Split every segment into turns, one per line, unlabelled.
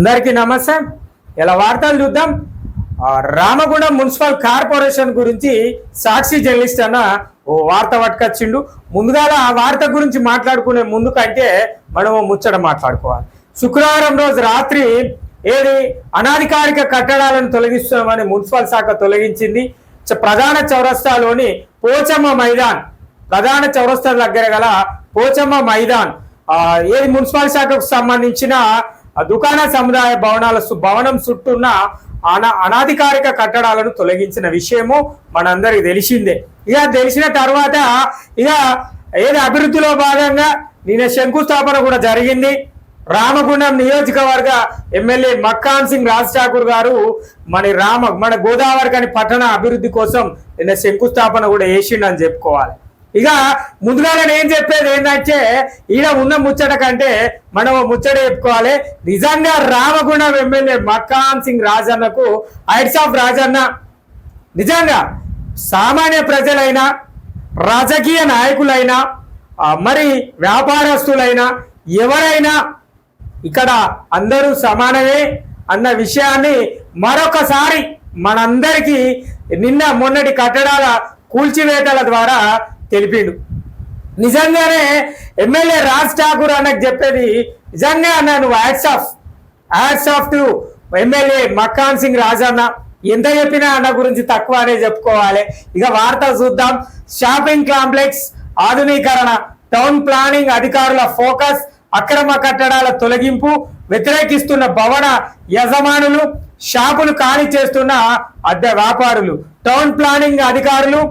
అందరికీ నమస్తే. ఇలా వార్తలు చూద్దాం. రామగుండం మున్సిపల్ కార్పొరేషన్ గురించి సాక్షి జర్నలిస్ట్ అన్న ఓ వార్త పట్టుకొచ్చిండు. ముందుగా ఆ వార్త గురించి మాట్లాడుకునే ముందు కంటే మనం ముచ్చట మాట్లాడుకోవాలి. శుక్రవారం రోజు రాత్రి అనాధికారిక కట్టడాలను తొలగిస్తున్నామని మున్సిపల్ శాఖ తొలగించింది. ప్రధాన చౌరస్తాలోని పోచమ్మ మైదాన్, ప్రధాన చౌరస్తా దగ్గర గల పోచమ్మ మైదాన్ మున్సిపల్ శాఖకు సంబంధించిన దుకాణ సముదాయ భవనం చుట్టూన్న అనాధికారిక కట్టడాలను తొలగించిన విషయము మనందరికి తెలిసిందే. తెలిసిన తర్వాత అభివృద్ధిలో భాగంగా నిన్న శంకుస్థాపన కూడా జరిగింది. రామగుండం నియోజకవర్గ ఎమ్మెల్యే మక్కాన్ సింగ్ రాజ్ ఠాకూర్ గారు మన గోదావరి పట్టణ అభివృద్ధి కోసం నిన్న శంకుస్థాపన కూడా చేసిండని చెప్పుకోవాలి. ముందుగా నేను ఏం చెప్పేది ఏంటంటే ఉన్న ముచ్చట కంటే మనం ముచ్చట చెప్పుకోవాలి. నిజంగా రామగుండం ఎమ్మెల్యే మక్కాన్ సింగ్ రాజన్నకు హైట్స్ ఆఫ్ రాజన్న. నిజంగా సామాన్య ప్రజలైనా, రాజకీయ నాయకులైనా, మరి వ్యాపారస్తులైనా, ఎవరైనా ఇక్కడ అందరూ సమానమే అన్న విషయాన్ని మరొకసారి మనందరికీ నిన్న మొన్నటి కట్టడాల కూల్చివేతల ద్వారా తెలిపిండు. నిజంగానే ఎమ్మెల్యే రాజ్ ఠాకూర్ అన్నకు చెప్పేది నిజంగా అన్న, నువ్వు hats off to MLA Makkan Singh Raj అన్న. ఎంత చెప్పినా అన్న గురించి తక్కువ అనే చెప్పుకోవాలి. వార్త చూద్దాం. షాపింగ్ కాంప్లెక్స్ ఆధునీకరణ, టౌన్ ప్లానింగ్ అధికారుల ఫోకస్, అక్రమ కట్టడాల తొలగింపు వ్యతిరేకిస్తున్న భవన యజమానులు, షాపులు ఖాళీ చేస్తున్న అద్దె వ్యాపారులు. టౌన్ ప్లానింగ్ అధికారులు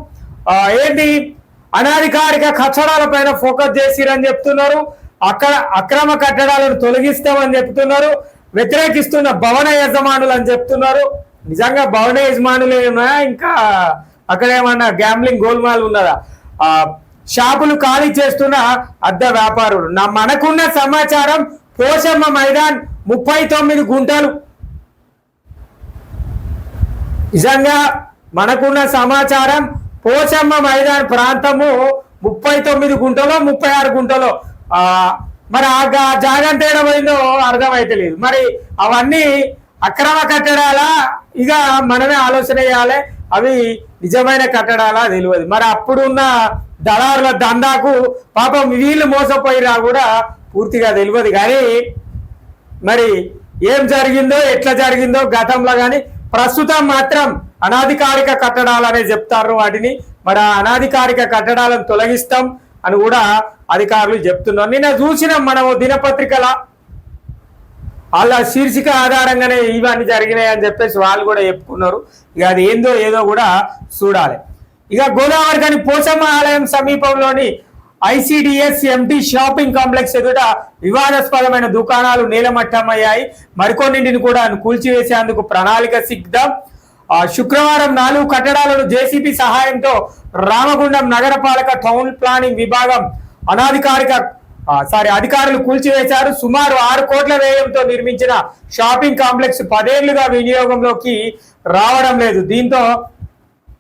అనాధికారిక కట్టడాల పైన ఫోకస్ చేసిరని చెప్తున్నారు. అక్రమ కట్టడాలను తొలగిస్తామని చెప్తున్నారు. వ్యతిరేకిస్తున్న భవన యజమానులు అని చెప్తున్నారు. నిజంగా భవన యజమానులు ఏమన్నా ఇంకా అక్కడ ఏమన్నా గ్యాంబ్లింగ్ గోల్మాల్ ఉన్నదా? షాపులు ఖాళీ చేస్తున్న అద్దె వ్యాపారులు. మనకున్న సమాచారం పోచమ్మ మైదాన్ 39 గుంటలు. నిజంగా మనకున్న సమాచారం పోచమ్మ మైదాన్ ప్రాంతము 39 గుంటలో 36 గుంటలో. మరి ఆ జాగంత ఏడమైందో అర్థమైతలేదు. మరి అవన్నీ అక్రమ కట్టడాలా? మనమే ఆలోచన చేయాలి. అవి నిజమైన కట్టడాలా తెలియదు. మరి అప్పుడున్న దళారుల దందాకు పాపం వీళ్ళు మోసపోయినా కూడా పూర్తిగా తెలియదు. కానీ మరి ఏం జరిగిందో, ఎట్లా జరిగిందో గతంలో కానీ ప్రస్తుతం మాత్రం అనాధికారిక కట్టడాలనే చెప్తారు వాటిని. మరి అనాధికారిక కట్టడాలను తొలగిస్తాం అని కూడా అధికారులు చెప్తున్నారు. నిన్న చూసినాం మనం దినపత్రికల వాళ్ళ శీర్షిక ఆధారంగానే ఇవన్నీ జరిగినాయి అని చెప్పేసి వాళ్ళు కూడా చెప్పుకున్నారు. అది ఏందో ఏదో కూడా చూడాలి. గోదావరి పోచమ్మ ఆలయం సమీపంలోని ఐసిడిఎస్ ఎంటీ షాపింగ్ కాంప్లెక్స్ ఎదుట వివాదాస్పదమైన దుకాణాలు నేలమట్టమయ్యాయి. మరికొన్నింటిని కూడా కూల్చివేసేందుకు ప్రణాళిక సిద్ధం. శుక్రవారం 4 కట్టడాలను జేసీబీ సహాయంతో రామగుండం నగరపాలక టౌన్ ప్లానింగ్ విభాగం అధికారులు కూల్చివేశారు. సుమారు 6 కోట్ల వ్యయంతో నిర్మించిన షాపింగ్ కాంప్లెక్స్ 10 ఏళ్లుగా వినియోగంలోకి రావడం లేదు. దీంతో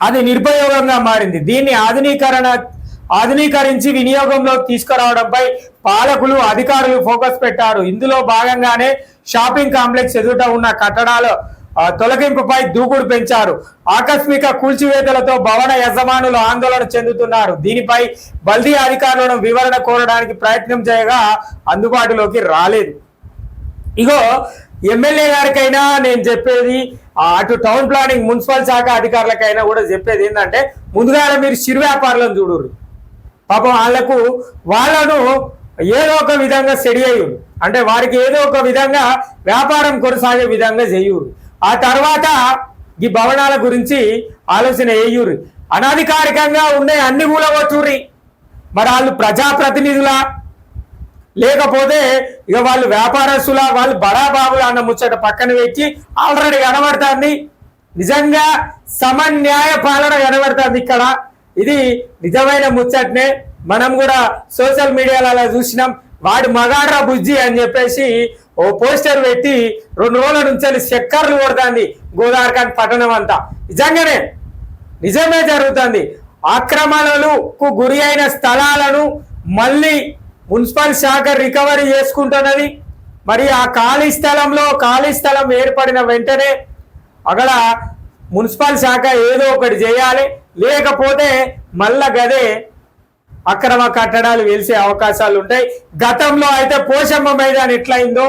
అది నిరుపయోగంగా మారింది. దీన్ని ఆధునీకరించి వినియోగంలోకి తీసుకురావడంపై పాలకులు, అధికారులు ఫోకస్ పెట్టారు. ఇందులో భాగంగానే షాపింగ్ కాంప్లెక్స్ ఎదుట ఉన్న కట్టడాల తొలగింపుపై దూకుడు పెంచారు. ఆకస్మిక కూల్చివేతలతో భవన యజమానులు ఆందోళన చెందుతున్నారు. దీనిపై బల్దీ అధికారులను వివరణ కోరడానికి ప్రయత్నం చేయగా అందుబాటులోకి రాలేదు. ఎమ్మెల్యే గారికైనా నేను చెప్పేది, అటు టౌన్ ప్లానింగ్ మున్సిపల్ శాఖ అధికారులకైనా కూడా చెప్పేది ఏంటంటే, ముందుగా మీరు చిరు వ్యాపారులను చూడరు. పాపం వాళ్ళను ఏదో ఒక విధంగా సెడి అయ్యురు. అంటే వారికి ఏదో ఒక విధంగా వ్యాపారం కొనసాగే విధంగా చేయురు. ఆ తర్వాత ఈ భవనాల గురించి ఆలోచన వేయురు. అనాధికారికంగా ఉండే అన్ని కూలగొట్టుర్రి. మరి వాళ్ళు ప్రజాప్రతినిధులా, లేకపోతే వాళ్ళు వ్యాపారస్తులా, వాళ్ళు బడాబాబులు అన్న ముచ్చట పక్కన పెట్టి ఆల్రెడీ కనబడుతుంది. నిజంగా సమన్యాయ పాలన కనబడుతుంది ఇక్కడ. ఇది నిజమైన ముచ్చటనే. మనం కూడా సోషల్ మీడియాలో అలా చూసినాం. వాడు మగాడ్రా బుజ్జి అని చెప్పేసి ఓ పోస్టర్ పెట్టి 2 రోజుల నుంచి చక్కర్లు కొడుతుంది గోదావరి పట్టణం అంతా. నిజమే జరుగుతుంది. ఆక్రమణలకు గురి అయిన స్థలాలను మళ్ళీ మున్సిపల్ శాఖ రికవరీ చేసుకుంటున్నది. మరి ఆ ఖాళీ స్థలం ఏర్పడిన వెంటనే అక్కడ మున్సిపల్ శాఖ ఏదో ఒకటి చేయాలి, లేకపోతే మళ్ళా గదే అక్రమ కట్టడాలు వెలిసే అవకాశాలు ఉంటాయి. గతంలో అయితే పోషమ్మ మైదానం ఎట్లయిందో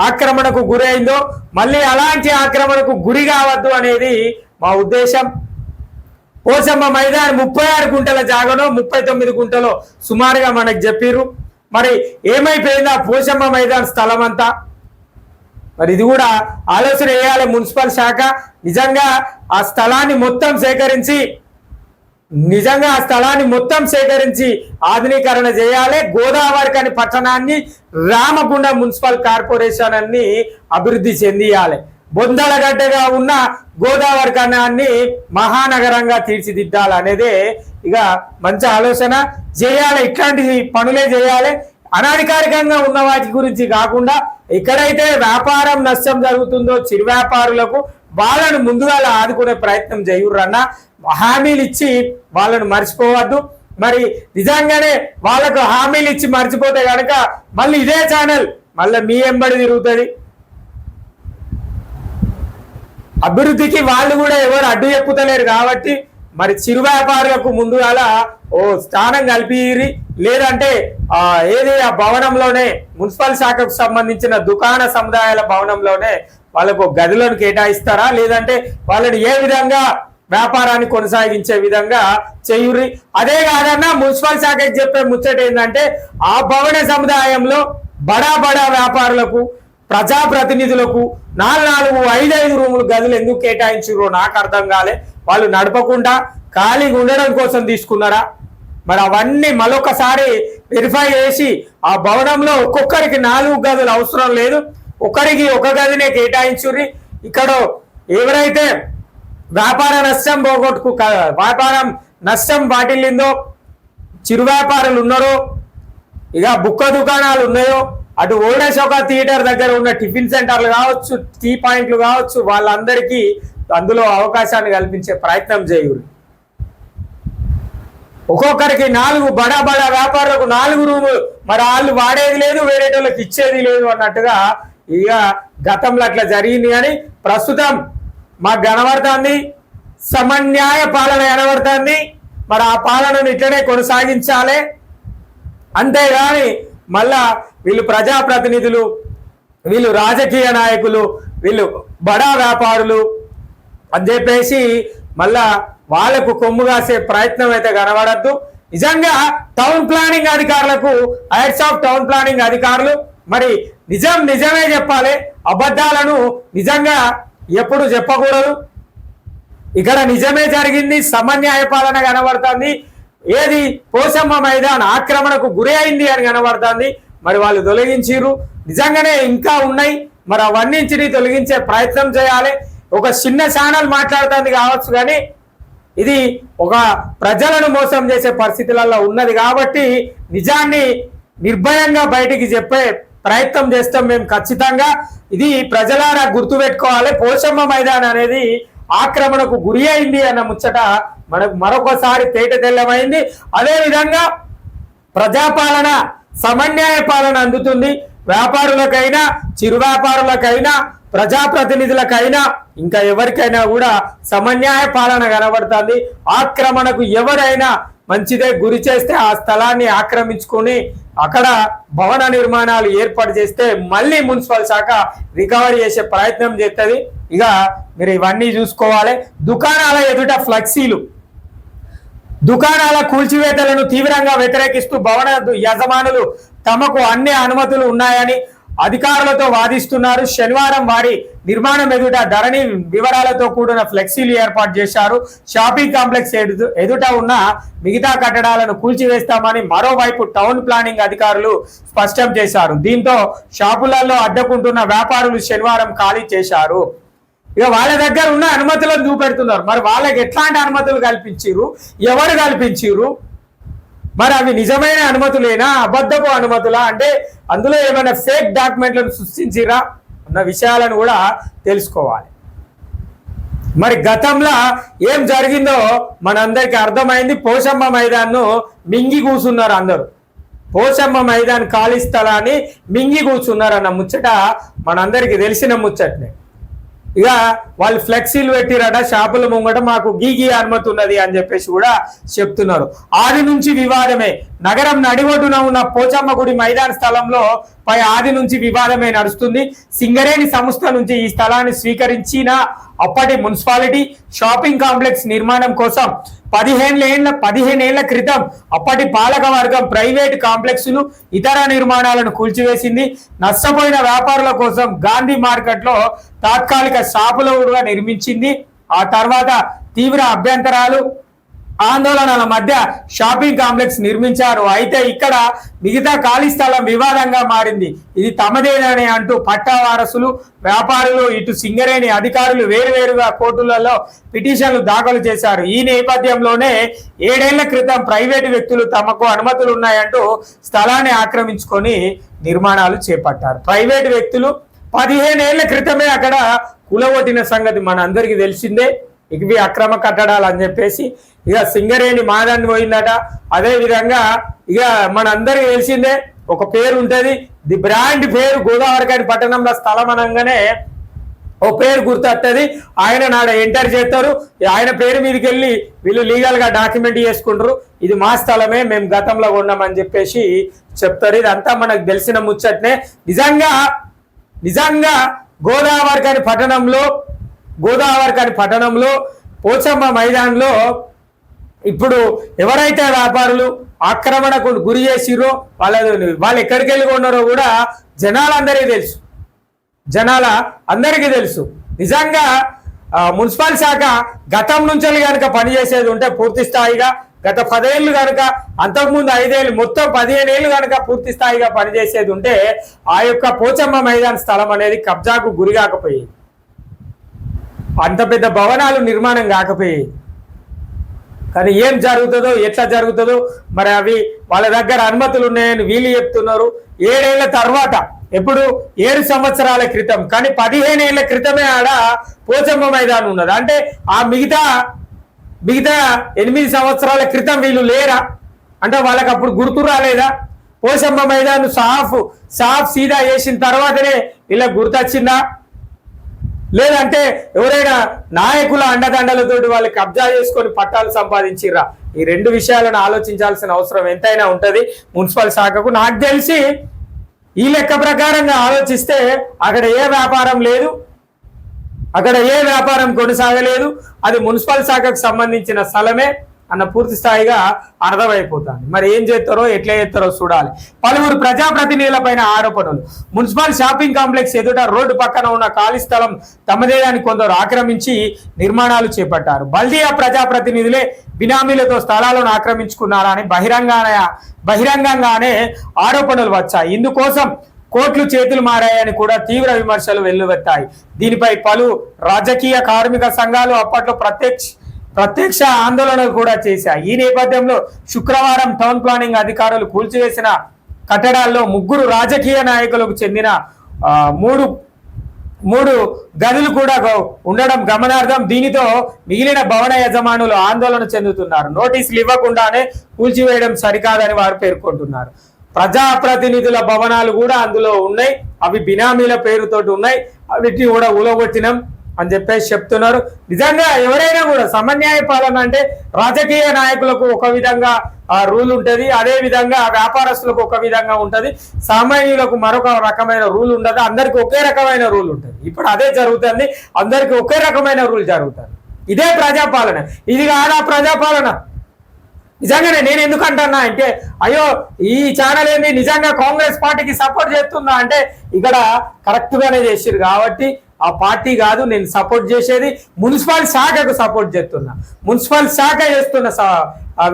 ఆక్రమణకు గురైందో మళ్ళీ అలాంటి ఆక్రమణకు గురి కావద్దు అనేది మా ఉద్దేశం. పోషమ్మ మైదానం 36 గుంటల జాగనో 39 గుంటలో సుమారుగా మనకు చెప్పిర్రు. మరి ఏమైపోయింది ఆ పోషమ్మ మైదాన స్థలం అంతా? మరి ఇది కూడా ఆలోచన చేయాలి మున్సిపల్ శాఖ. నిజంగా ఆ స్థలాన్ని మొత్తం సేకరించి ఆధునీకరణ చేయాలి. గోదావరిఖని పట్టణాన్ని రామగుండం మున్సిపల్ కార్పొరేషన్ అన్ని అభివృద్ధి చెందియాలి. బొందలగడ్డగా ఉన్న గోదావరిఖనాన్ని మహానగరంగా తీర్చిదిద్దాలనేదే ఇక మంచి ఆలోచన చేయాలి. ఇట్లాంటి పనులే చేయాలి. అనధికారికంగా ఉన్న వాటి గురించి కాకుండా ఎక్కడైతే వ్యాపారం నష్టం జరుగుతుందో చిరు వ్యాపారులకు వాళ్ళను ముందుగా ఆదుకునే ప్రయత్నం చేయుర్రన్న. హామీలు ఇచ్చి వాళ్ళను మర్చిపోవద్దు. మరి నిజంగానే వాళ్ళకు హామీలు ఇచ్చి మర్చిపోతే కనుక మళ్ళీ ఇదే ఛానల్ మళ్ళీ మీ ఎంబడి తిరుగుతుంది. అభివృద్ధికి వాళ్ళు కూడా ఎవరు అడ్డు చెప్పుతలేరు కాబట్టి మరి చిరు వ్యాపారులకు ముందుగా ఓ స్థానం కల్పిరి, లేదంటే ఏది ఆ భవనంలోనే మున్సిపల్ శాఖకు సంబంధించిన దుకాణ సముదాయాల భవనంలోనే వాళ్ళకు గదులను కేటాయిస్తారా, లేదంటే వాళ్ళని ఏ విధంగా వ్యాపారాన్ని కొనసాగించే విధంగా చేయుర్రి. అదే కాదన్నా మున్సిపల్ శాఖకి చెప్పే ముచ్చట ఏంటంటే ఆ భవన సముదాయంలో బడా వ్యాపారులకు ప్రజాప్రతినిధులకు 4 5 రూములు గదులు ఎందుకు కేటాయించారో నాకు అర్థం కాలే. వాళ్ళు నడపకుండా ఖాళీగా ఉండడం కోసం తీసుకున్నారా? మరి అవన్నీ మరొకసారి వెరిఫై చేసి ఆ భవనంలో ఒక్కొక్కరికి 4 గదులు అవసరం లేదు, ఒకరికి ఒక గదినే కేటాయించుర్రి. ఇక్కడ ఎవరైతే వ్యాపారం నష్టం వాటిల్లిందో చిరు వ్యాపారులు ఉన్నారో, ఇక బుక్క దుకాణాలు ఉన్నాయో, అటు ఓల్డేజ్ థియేటర్ దగ్గర ఉన్న టిఫిన్ సెంటర్లు కావచ్చు, టీ పాయింట్లు కావచ్చు, వాళ్ళందరికీ అందులో అవకాశాన్ని కల్పించే ప్రయత్నం చేయురు. ఒక్కొక్కరికి 4 బడా వ్యాపారులకు 4 రూములు, మరి వాళ్ళు వాడేది లేదు, వేరేటోళ్ళకి ఇచ్చేది లేదు అన్నట్టుగా ఇక గతంలో అట్లా జరిగింది. కానీ ప్రస్తుతం మాకు కనబడుతుంది సమన్యాయ పాలన కనబడుతుంది. మరి ఆ పాలనను ఇట్లనే కొనసాగించాలి. అంతేగాని మళ్ళా వీళ్ళు ప్రజాప్రతినిధులు, వీళ్ళు రాజకీయ నాయకులు, వీళ్ళు బడా వ్యాపారులు అని చెప్పేసి మళ్ళా వాళ్ళకు కొమ్ము కాసే ప్రయత్నం అయితే కనబడద్దు. నిజంగా టౌన్ ప్లానింగ్ అధికారులకు హెడ్స్ ఆఫ్ టౌన్ ప్లానింగ్ అధికారులు మరి నిజమే చెప్పాలి, అబద్ధాలను నిజంగా ఎప్పుడు చెప్పకూడదు. ఇక్కడ నిజమే జరిగింది, సమన్యాయ పాలన కనబడుతుంది. ఏది పోషమ్మ మైదాన్ ఆక్రమణకు గురి అయింది అని కనబడుతుంది. మరి వాళ్ళు తొలగించిరు, నిజంగానే ఇంకా ఉన్నాయి. మరి అవన్నింటిని తొలగించే ప్రయత్నం చేయాలి. ఒక చిన్న ఛానల్ మాట్లాడుతుంది కావచ్చు, కానీ ఇది ఒక ప్రజలను మోసం చేసే పరిస్థితులలో ఉన్నది కాబట్టి నిజాన్ని నిర్భయంగా బయటికి చెప్పే ప్రయత్నం చేస్తాం మేము ఖచ్చితంగా. ఇది ప్రజలారా గుర్తుపెట్టుకోవాలి. పోషమ్మ మైదాన్ అనేది ఆక్రమణకు గురి అయింది అన్న ముచ్చట మనకు మరొకసారి తెల్లమైంది. అదేవిధంగా ప్రజాపాలన సమన్యాయ పాలన అందుతుంది. వ్యాపారులకైనా, చిరు వ్యాపారులకైనా, ప్రజాప్రతినిధులకైనా, ఇంకా ఎవరికైనా కూడా సమన్యాయ పాలన కనబడుతుంది. ఆక్రమణకు ఎవరైనా మంచిదే గురి చేస్తే ఆ స్థలాన్ని ఆక్రమించుకొని అక్కడ భవన నిర్మాణాలు ఏర్పాటు చేస్తే మళ్ళీ మున్సిపల్ శాఖ రికవరీ చేసే ప్రయత్నం చేస్తుంది. ఇక మీరు ఇవన్నీ చూసుకోవాలి. దుకాణాల ఎదుట ఫ్లెక్సీలు, దుకాణాల కూల్చివేతలను తీవ్రంగా వ్యతిరేకిస్తూ భవన యజమానులు తమకు అన్ని అనుమతులు ఉన్నాయని అధికారులతో వాదిస్తున్నారు. శనివారం వారి నిర్మాణం ఎదుట ధరణి వివరాలతో కూడిన ఫ్లెక్సీలు ఏర్పాటు చేశారు. షాపింగ్ కాంప్లెక్స్ ఎదుట ఉన్న మిగతా కట్టడాలను కూల్చివేస్తామని మరోవైపు టౌన్ ప్లానింగ్ అధికారులు స్పష్టం చేశారు. దీంతో షాపులలో అడ్డుకుంటున్న వ్యాపారులు శనివారం ఖాళీ చేశారు. ఇక వాళ్ళ దగ్గర ఉన్న అనుమతులను చూపెడుతున్నారు. మరి వాళ్ళకి ఎట్లాంటి అనుమతులు కల్పించిరు, ఎవరు కల్పించిరు, మరి అవి నిజమైన అనుమతులేనా, అబద్ధపు అనుమతులా, అంటే అందులో ఏమైనా ఫేక్ డాక్యుమెంట్లను సృష్టించిరా అన్న విషయాలను కూడా తెలుసుకోవాలి. మరి గతంలో ఏం జరిగిందో మనందరికీ అర్థమైంది. పోషమ్మ మైదాన్ను మింగి కూర్చున్నారు అందరూ. పోచమ్మ మైదాన్ ఖాళీ స్థలాన్ని మింగి కూర్చున్నారన్న ముచ్చట మనందరికీ తెలిసిన ముచ్చటనే. ఇక వాళ్ళు ఫ్లెక్సీలు పెట్టిరట షాపుల ముంగట, మాకు గీగీ అనుమతి ఉన్నది అని చెప్పేసి కూడా చెప్తున్నారు. ఆది నుంచి వివాదమే. నగరం నడిబొడ్డున ఉన్న పోచమ్మ గుడి మైదాన స్థలంలో పై ఆది నుంచి వివాదమే నడుస్తుంది. సింగరేణి సంస్థ నుంచి ఈ స్థలాన్ని స్వీకరించిన అప్పటి మున్సిపాలిటీ షాపింగ్ కాంప్లెక్స్ నిర్మాణం కోసం 15 ఏళ్ల క్రితం అప్పటి పాలక వర్గం ప్రైవేట్ కాంప్లెక్స్లు ఇతర నిర్మాణాలను కూల్చివేసింది. నష్టపోయిన వ్యాపారుల కోసం గాంధీ మార్కెట్లో తాత్కాలిక షాపులుగా నిర్మించింది. ఆ తర్వాత తీవ్ర అభ్యంతరాలు ఆందోళనల మధ్య షాపింగ్ కాంప్లెక్స్ నిర్మించారు. అయితే ఇక్కడ మిగతా ఖాళీ స్థలం వివాదంగా మారింది. ఇది తమదేనని అంటూ పట్టా వారసులు, వ్యాపారులు, ఇటు సింగరేణి అధికారులు వేరువేరుగా కోర్టులలో పిటిషన్లు దాఖలు చేశారు. ఈ నేపథ్యంలోనే 7 ఏళ్ల క్రితం ప్రైవేటు వ్యక్తులు తమకు అనుమతులు ఉన్నాయంటూ స్థలాన్ని ఆక్రమించుకొని నిర్మాణాలు చేపట్టారు. ప్రైవేటు వ్యక్తులు 15 ఏళ్ల క్రితమే అక్కడ కూలగొట్టిన సంగతి మన అందరికీ తెలిసిందే. ఇవి అక్రమ కట్టడాలు అని చెప్పేసి ఇక సింగరేణి మాదాన్ని పోయిందట. అదే విధంగా ఇక మనందరికీ తెలిసిందే, ఒక పేరు ఉంటది, ది బ్రాండ్ పేరు గోదావరిఖని పట్టణంలో స్థలం అనగానే ఓ పేరు గుర్తొస్తుంది. ఆయన నాడ ఎంటర్ చేస్తారు, ఆయన పేరు మీదకి వెళ్ళి వీళ్ళు లీగల్ గా డాక్యుమెంట్ చేసుకుంటారు, ఇది మా స్థలమే, మేము గతంలో ఉన్నామని చెప్పేసి చెప్తారు. ఇదంతా మనకు తెలిసిన ముచ్చట్నే. నిజంగా గోదావరిఖని పట్టణంలో పోచమ్మ మైదాన్లో ఇప్పుడు ఎవరైతే వ్యాపారులు ఆక్రమణకు గురి చేసిరో వాళ్ళు ఎక్కడికి వెళ్ళి ఉన్నారో కూడా అందరికీ తెలుసు. నిజంగా మున్సిపల్ శాఖ గతం నుంచి కనుక పనిచేసేది ఉంటే పూర్తి స్థాయిగా గత 10 ఏళ్ళు కనుక, అంతకుముందు 5 ఏళ్ళు, మొత్తం 15 ఏళ్ళు కనుక పూర్తి స్థాయిగా పనిచేసేది ఉంటే ఆ యొక్క పోచమ్మ మైదాన్ స్థలం అనేది కబ్జాకు గురి కాకపోయేది, అంత పెద్ద భవనాలు నిర్మాణం కాకపోయేది. కానీ ఏం జరుగుతుందో ఎట్లా జరుగుతుందో మరి అవి వాళ్ళ దగ్గర అనుమతులు ఉన్నాయని వీళ్ళు చెప్తున్నారు. 7 ఏళ్ల తర్వాత, ఎప్పుడు 7 సంవత్సరాల క్రితం, కానీ 15 ఏళ్ల క్రితమే ఆడ పోచమ్మ మైదానం ఉన్నది. అంటే ఆ మిగతా 8 సంవత్సరాల క్రితం వీళ్ళు లేరా అంటే వాళ్ళకి అప్పుడు గుర్తు రాలేదా? పోచమ్మ మైదానం సాఫ్ సీదా చేసిన తర్వాతనే వీళ్ళకి గుర్తొచ్చిందా? లేదంటే ఎవరైనా నాయకుల అండదండలతోటి వాళ్ళు కబ్జా చేసుకొని పట్టాలు సంపాదించిర్రా? ఈ 2 విషయాలను ఆలోచించాల్సిన అవసరం ఎంతైనా ఉంటది మున్సిపల్ శాఖకు. నాకు తెలిసి ఈ లెక్క ప్రకారంగా ఆలోచిస్తే అక్కడ ఏ వ్యాపారం లేదు, అక్కడ ఏ వ్యాపారం కొనసాగలేదు, అది మున్సిపల్ శాఖకు సంబంధించిన స్థలమే అన్న పూర్తి స్థాయిగా అర్థమైపోతుంది. మరి ఏం చేస్తారో ఎట్లా చేస్తారో చూడాలి. పలువురు ప్రజాప్రతినిధులపైన ఆరోపణలు. మున్సిపల్ షాపింగ్ కాంప్లెక్స్ ఎదుట రోడ్డు పక్కన ఉన్న ఖాళీ స్థలం తమదేదని కొందరు ఆక్రమించి నిర్మాణాలు చేపట్టారు. బల్దియా ప్రజాప్రతినిధులే బినామీలతో స్థలాలను ఆక్రమించుకున్నారని బహిరంగంగానే ఆరోపణలు వచ్చాయి. ఇందుకోసం కోట్లు చేతులు మారాయని కూడా తీవ్ర విమర్శలు వెల్లువెత్తాయి. దీనిపై పలు రాజకీయ కార్మిక సంఘాలు అప్పట్లో ప్రత్యక్ష ఆందోళనలు కూడా చేశాయి. ఈ నేపథ్యంలో శుక్రవారం టౌన్ ప్లానింగ్ అధికారులు కూల్చివేసిన కట్టడాల్లో 3 రాజకీయ నాయకులకు చెందిన మూడు గదులు కూడా ఉండడం గమనార్థం. దీనితో మిగిలిన భవన యజమానులు ఆందోళన చెందుతున్నారు. నోటీసులు ఇవ్వకుండానే కూల్చివేయడం సరికాదని వారు పేర్కొంటున్నారు. ప్రజాప్రతినిధుల భవనాలు కూడా అందులో ఉన్నాయి, అవి బినామీల పేరుతోటి ఉన్నాయి, వీటిని కూడా ఊలగొట్టినాం అని చెప్పేసి చెప్తున్నారు. నిజంగా ఎవరైనా కూడా సమన్యాయ పాలన అంటే రాజకీయ నాయకులకు ఒక విధంగా రూల్ ఉంటుంది, అదే విధంగా వ్యాపారస్తులకు ఒక విధంగా ఉంటుంది, సామాన్యులకు మరొక రకమైన రూల్ ఉండదు, అందరికి ఒకే రకమైన రూల్ ఉంటుంది. ఇప్పుడు అదే జరుగుతుంది, అందరికి ఒకే రకమైన రూల్ జరుగుతుంది. ఇదే ప్రజాపాలన, ఇది కాదా ప్రజాపాలన? నిజంగానే నేను ఎందుకు అంటున్నా అంటే, అయ్యో ఈ ఛానల్ ఏంది నిజంగా కాంగ్రెస్ పార్టీకి సపోర్ట్ చేస్తుందా అంటే ఇక్కడ కరెక్ట్ గానే చేసిరు కాబట్టి ఆ పార్టీ కాదు నేను సపోర్ట్ చేసేది, మున్సిపల్ శాఖకు సపోర్ట్ చేస్తున్నా, మున్సిపల్ శాఖ చేస్తున్న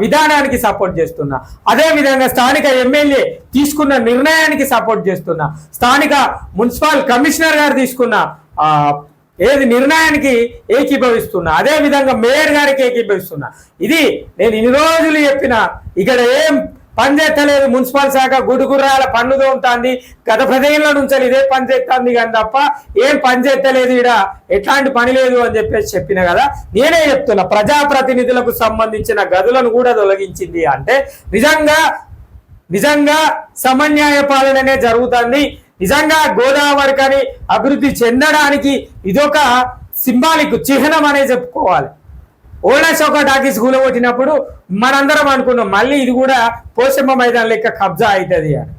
విధానానికి సపోర్ట్ చేస్తున్నా, అదే విధంగా స్థానిక ఎమ్మెల్యే తీసుకున్న నిర్ణయానికి సపోర్ట్ చేస్తున్నా, స్థానిక మున్సిపల్ కమిషనర్ గారు తీసుకున్న నిర్ణయానికి ఏకీభవిస్తున్నా, అదే విధంగా మేయర్ గారికి ఏకీభవిస్తున్నా. ఇది నేను ఇన్ని రోజులు చెప్పిన, ఇక్కడ ఏం పని చేస్తలేదు మున్సిపల్ శాఖ, గుడుగుర్రాల పన్ను తోముతాంది, గత 10 ఏళ్ల నుంచి ఇదే పని చేస్తుంది కానీ తప్ప ఏం పని చేస్తలేదు, ఇక్కడ ఎట్లాంటి పని లేదు అని చెప్పేసి చెప్పిన కదా. నేనే చెప్తున్నా, ప్రజాప్రతినిధులకు సంబంధించిన గదులను కూడా తొలగించింది అంటే నిజంగా సమన్యాయ పాలననే జరుగుతుంది. నిజంగా గోదావరి కానీ అభివృద్ధి చెందడానికి ఇదొక సింబాలిక్ చిహ్నం అనే చెప్పుకోవాలి. ఓల్డ్ అశోక టాకీస్ కూలగొట్టినప్పుడు మనందరం అనుకున్నాం మళ్ళీ ఇది కూడా పోచమ్మ మైదానం లెక్క కబ్జా అవుతుంది అని.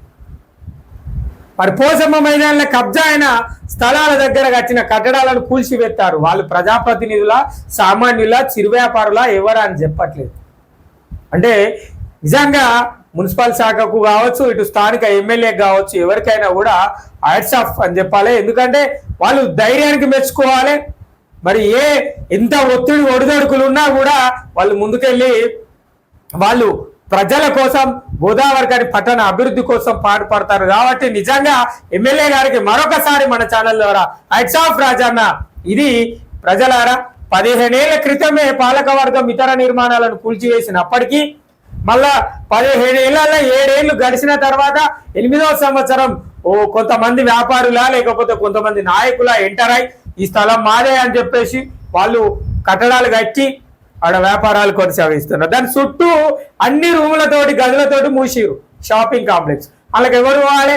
మరి పోచమ్మ మైదానంలో కబ్జా అయిన స్థలాల దగ్గర కట్టిన కట్టడాలను కూల్చివేస్తారు. వాళ్ళు ప్రజాప్రతినిధుల, సామాన్యుల, చిరు వ్యాపారుల ఎవరా అని చెప్పట్లేదు. అంటే నిజంగా మున్సిపల్ శాఖకు కావచ్చు, ఇటు స్థానిక ఎమ్మెల్యేకి కావచ్చు, ఎవరికైనా కూడా హ్యాట్స్ ఆఫ్ అని చెప్పాలి. ఎందుకంటే వాళ్ళు ధైర్యానికి మెచ్చుకోవాలి. మరి ఎంత ఒత్తిడి ఒడిదొడుకులు ఉన్నా కూడా వాళ్ళు ముందుకెళ్ళి వాళ్ళు ప్రజల కోసం గోదావరి గారి పట్టణ అభివృద్ధి కోసం పాటుపడతారు. కాబట్టి నిజంగా ఎమ్మెల్యే గారికి మరొకసారి మన ఛానల్ ద్వారా హ్యాట్స్ ఆఫ్ రాజన్న. ఇది ప్రజలారా 15 ఏళ్ల క్రితమే పాలకవర్గం ఇతర నిర్మాణాలను కూల్చివేసినప్పటికీ మళ్ళా 15 ఏళ్లలో 7 ఏళ్లు గడిచిన తర్వాత 8వ సంవత్సరం కొంతమంది వ్యాపారులా లేకపోతే కొంతమంది నాయకుల ఎంటర్ అయి ఈ స్థలం మాదే అని చెప్పేసి వాళ్ళు కట్టడాలు కట్టి ఆడ వ్యాపారాలు కొనసాగిస్తున్నారు. దాని చుట్టూ అన్ని రూములతోటి గదులతోటి మూసిరు షాపింగ్ కాంప్లెక్స్. వాళ్ళకి ఎవరు పోవాలి?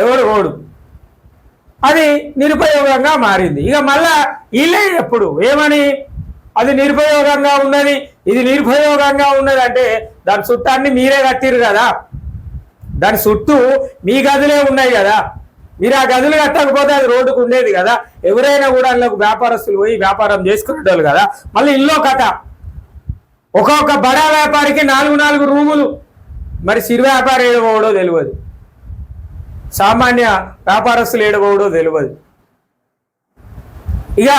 ఎవడు ఓడు. అది నిరుపయోగంగా మారింది. ఇక మళ్ళా వీళ్ళే ఎప్పుడు ఏమని అది నిరుపయోగంగా ఉన్నది, ఇది నిరుపయోగంగా ఉన్నది అంటే దాని చుట్టాన్ని మీరే కట్టిరు కదా, దాని చుట్టూ మీ గదులే ఉన్నాయి కదా, మీరు ఆ గదులు కట్టకపోతే అది రోడ్డుకు ఉండేది కదా. ఎవరైనా కూడా అందులో వ్యాపారస్తులు పోయి వ్యాపారం చేసుకునేటోళ్ళు కదా. మళ్ళీ ఇల్లో కథ, ఒక్కొక్క బడా వ్యాపారికి 4 రూములు. మరి చిరు వ్యాపారం ఏడవడో తెలియదు, సామాన్య వ్యాపారస్తులు ఏడవడో తెలియదు. ఇక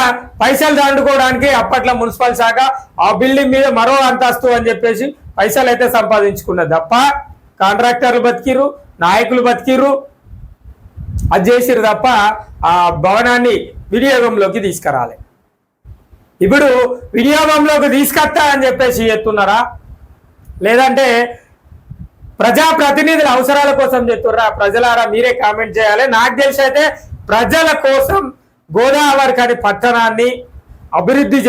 పైసలు దాండుకోవడానికి అప్పట్లో మున్సిపల్ శాఖ ఆ బిల్డింగ్ మీద మరో అంతస్తు అని చెప్పేసి పైసలు అయితే సంపాదించుకున్నది తప్ప కాంట్రాక్టర్లు బతికిరు, నాయకులు బతికిరు, అది చేసిరు తప్ప ఆ భవనాన్ని వినియోగంలోకి తీసుకురాలి. ఇప్పుడు వినియోగంలోకి తీసుకొస్తా అని చెప్పేసి చెప్తున్నారా, లేదంటే ప్రజాప్రతినిధుల అవసరాల కోసం చెప్తున్నారా? ప్రజలారా మీరే కామెంట్ చేయాలి. నాకు తెలిసి అయితే ప్రజల కోసం గోదావరి కాని పట్టణాన్ని అభివృద్ధి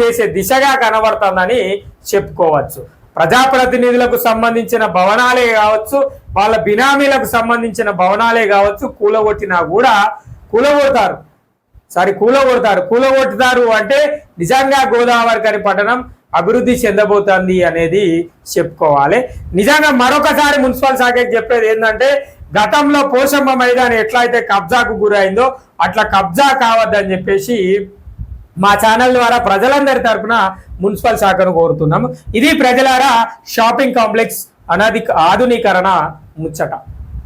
చేసే దిశగా కనబడుతుందని చెప్పుకోవచ్చు. ప్రజాప్రతినిధులకు సంబంధించిన భవనాలే కావచ్చు, వాళ్ళ బినామీలకు సంబంధించిన భవనాలే కావచ్చు, కూలగొట్టినా కూడా కూలగొడతారు అంటే నిజంగా గోదావరి కాని పట్టణం అభివృద్ధి చెందబోతుంది అనేది చెప్పుకోవాలి. నిజంగా మరొకసారి మున్సిపల్ శాఖకి చెప్పేది ఏంటంటే గతంలో పోచమ్మ మైదానం ఎట్లయితే కబ్జాకు గురైందో అట్లా కబ్జా కావద్దని చెప్పేసి మా ఛానల్ ద్వారా ప్రజలందరి తరఫున మున్సిపల్ శాఖను కోరుతున్నాము. ఇది ప్రజలారా షాపింగ్ కాంప్లెక్స్ ఆధునీకరణ ముచ్చట.